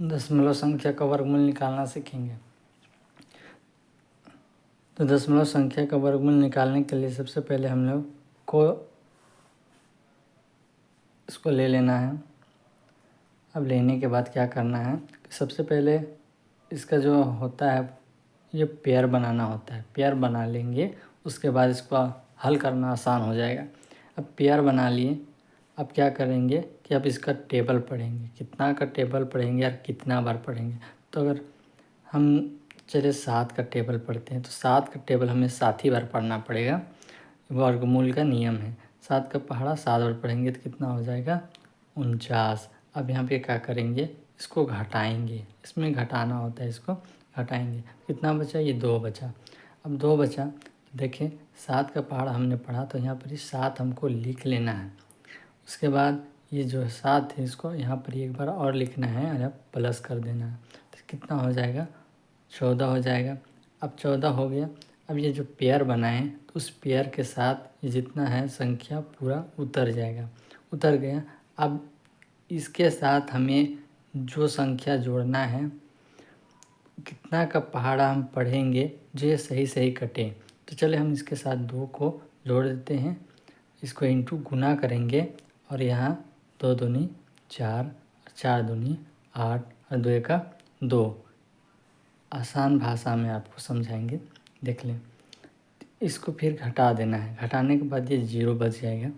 दशमलव संख्या का वर्गमूल निकालना सीखेंगे। तो दशमलव संख्या का वर्गमूल निकालने के लिए सबसे पहले हम लोग को इसको ले लेना है। अब लेने के बाद क्या करना है, सबसे पहले इसका जो होता है ये पेयर बनाना होता है। पेयर बना लेंगे, उसके बाद इसको हल करना आसान हो जाएगा। अब पेयर बना लिए, अब क्या करेंगे कि अब इसका टेबल पढ़ेंगे, कितना का टेबल पढ़ेंगे और कितना बार पढ़ेंगे। तो अगर हम चलिए 7 का टेबल पढ़ते हैं, तो 7 का टेबल हमें 7 ही बार पढ़ना पड़ेगा। वर्गमूल का नियम है। 7 का पहाड़ा 7 बार पढ़ेंगे तो कितना हो जाएगा 49। अब यहाँ पे क्या करेंगे, इसको घटाएंगे, इसमें घटाना होता है, इसको घटाएंगे। कितना बचा, ये 2 बचा। अब 2 बचा, देखें 7 का पहाड़ा हमने पढ़ा तो यहाँ पर ही 7 हमको लिख लेना है। उसके बाद ये जो 7 है इसको यहाँ पर एक बार और लिखना है और अब प्लस कर देना है। तो कितना हो जाएगा 14 हो जाएगा। अब 14 हो गया। अब ये जो पेयर बनाए तो उस पेयर के साथ ये जितना है संख्या पूरा उतर जाएगा, उतर गया। अब इसके साथ हमें जो संख्या जोड़ना है, कितना का पहाड़ा हम पढ़ेंगे जो ये सही सही कटे। तो चले हम इसके साथ 2 को जोड़ देते हैं, इसको इंटू गुना करेंगे और यहाँ 2 दूनी 4, 4 दूनी 8 और 2 का 2। आसान भाषा में आपको समझाएंगे, देख लें। इसको फिर घटा देना है, घटाने के बाद ये 0 बच जाएगा,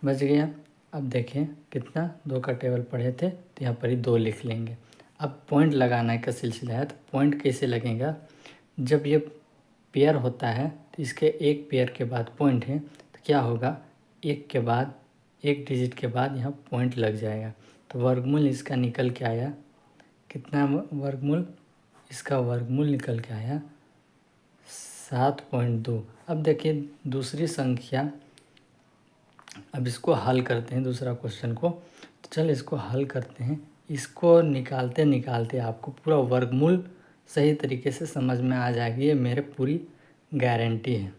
बच गया। अब देखें कितना 2 का टेबल पढ़े थे तो यहाँ पर ही 2 लिख लेंगे। अब पॉइंट लगाने का सिलसिला है, तो पॉइंट कैसे लगेगा, जब ये पेयर होता है तो इसके एक पेयर के बाद पॉइंट है तो क्या होगा, एक के बाद एक डिजिट के बाद यहाँ पॉइंट लग जाएगा। तो वर्गमूल इसका निकल के आया कितना, वर्गमूल इसका वर्गमूल निकल के आया 7.2। अब देखिए दूसरी संख्या, अब इसको हल करते हैं दूसरा क्वेश्चन को। तो चल इसको हल करते हैं। इसको निकालते निकालते आपको पूरा वर्गमूल सही तरीके से समझ में आ जाएगी, ये मेरे पूरी गारंटी है।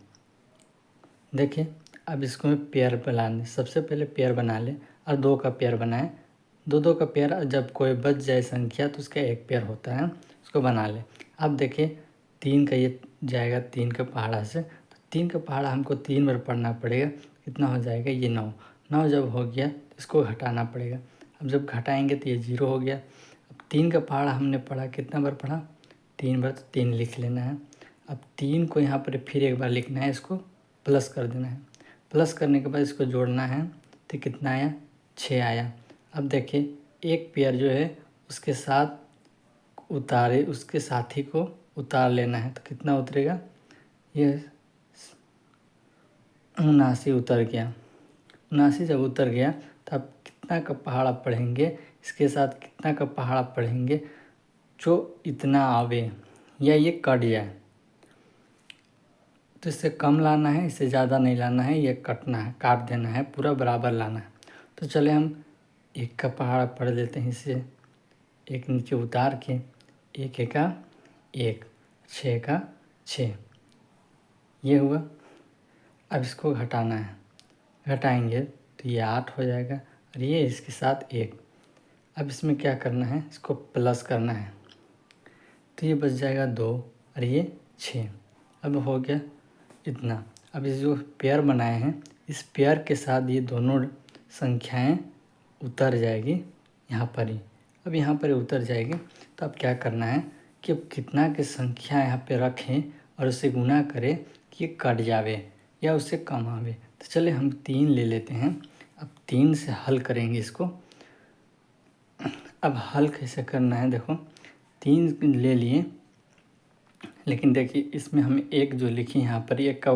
देखिए अब इसको मैं पेयर बनाने, सबसे पहले पेयर बना ले और 2 का पेयर बनाए। 2 का पेयर, जब कोई बच जाए संख्या तो उसका एक पेयर होता है, उसको बना ले। अब देखिए 3 का ये जाएगा 3 का पहाड़ा से, तो 3 का पहाड़ा हमको 3 बार पढ़ना पड़ेगा। कितना हो जाएगा, ये 9। 9 जब हो गया तो इसको घटाना पड़ेगा। अब जब घटाएंगे तो ये 0 हो गया। अब 3 का पहाड़ा हमने पढ़ा, कितना बार पढ़ा 3 बार, तो 3 लिख लेना है। अब 3 को यहाँ पर फिर एक बार लिखना है, इसको प्लस कर देना है। प्लस करने के बाद इसको जोड़ना है तो कितना आया 6 आया। अब देखिए एक पेयर जो है उसके साथ उतारे, उसके साथी को उतार लेना है तो कितना उतरेगा, ये 79 उतर गया। 79 जब उतर गया तो अब कितना का पहाड़ा पढ़ेंगे, इसके साथ कितना का पहाड़ा पढ़ेंगे जो इतना आवे या ये कट जाए। तो इससे कम लाना है, इससे ज़्यादा नहीं लाना है, ये कटना है, काट देना है, पूरा बराबर लाना है। तो चले हम 1 का पहाड़ा पढ़ लेते हैं, इससे 1 नीचे उतार के 1 का 1, 6 का 6, ये हुआ। अब इसको घटाना है, घटाएंगे तो ये 8 हो जाएगा और ये इसके साथ 1। अब इसमें क्या करना है, इसको प्लस करना है तो ये बच जाएगा 2 और ये 6। अब हो गया इतना। अब इस जो पेयर बनाए हैं, इस पेयर के साथ ये दोनों संख्याएं उतर जाएगी यहाँ पर ही। अब यहाँ पर उतर जाएगी तो अब क्या करना है कि अब कितना की संख्या यहाँ पे रखें और उसे गुना करें कि ये कट जावे या उससे कम आवे। तो चले हम 3 ले लेते हैं। अब 3 से हल करेंगे इसको। अब हल कैसे करना है, देखो 3 ले लिए, लेकिन देखिए इसमें हम 1 जो लिखी यहाँ पर 1 का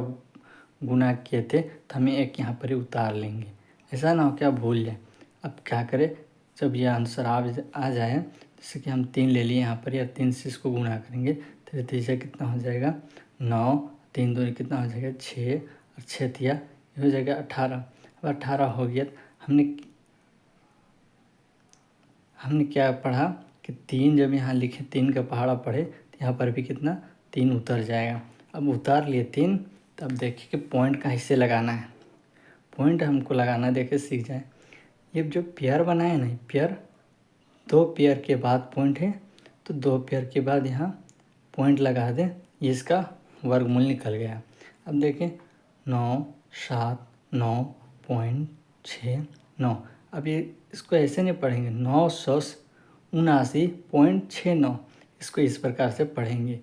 गुना किए थे तो हमें 1 यहाँ पर ही उतार लेंगे, ऐसा ना हो क्या भूल जाए। अब क्या करें, जब ये आंसर आ जाए, जैसे कि हम 3 ले लिए यहाँ पर या 3 से इसको गुना करेंगे तो नतीजा कितना हो जाएगा 9, 3 दूनी कितना हो जाएगा 6 और 6 तिया ये हो जाएगा 18। अब 18 हो गया। हमने क्या पढ़ा कि 3 जब यहाँ लिखे 3 का पहाड़ा पढ़े तो यहाँ पर भी कितना 3 उतर जाएगा। अब उतार लिए 3, तब देखिए कि पॉइंट का हिस्से लगाना है, पॉइंट हमको लगाना, देखे सीख जाए। ये जो पेयर बनाए ना, पेयर 2 पेयर के बाद पॉइंट है तो 2 पेयर के बाद यहाँ पॉइंट लगा दें, ये इसका वर्गमूल निकल गया। अब देखें 979.69। अब ये इसको ऐसे नहीं पढ़ेंगे, 979.69, इसको इस प्रकार से पढ़ेंगे।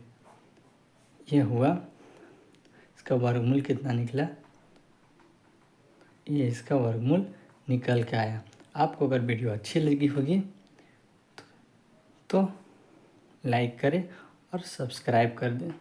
ये हुआ, इसका वर्गमूल कितना निकला, ये इसका वर्गमूल निकल के आया। आपको अगर वीडियो अच्छी लगी होगी तो लाइक करें और सब्सक्राइब कर दें।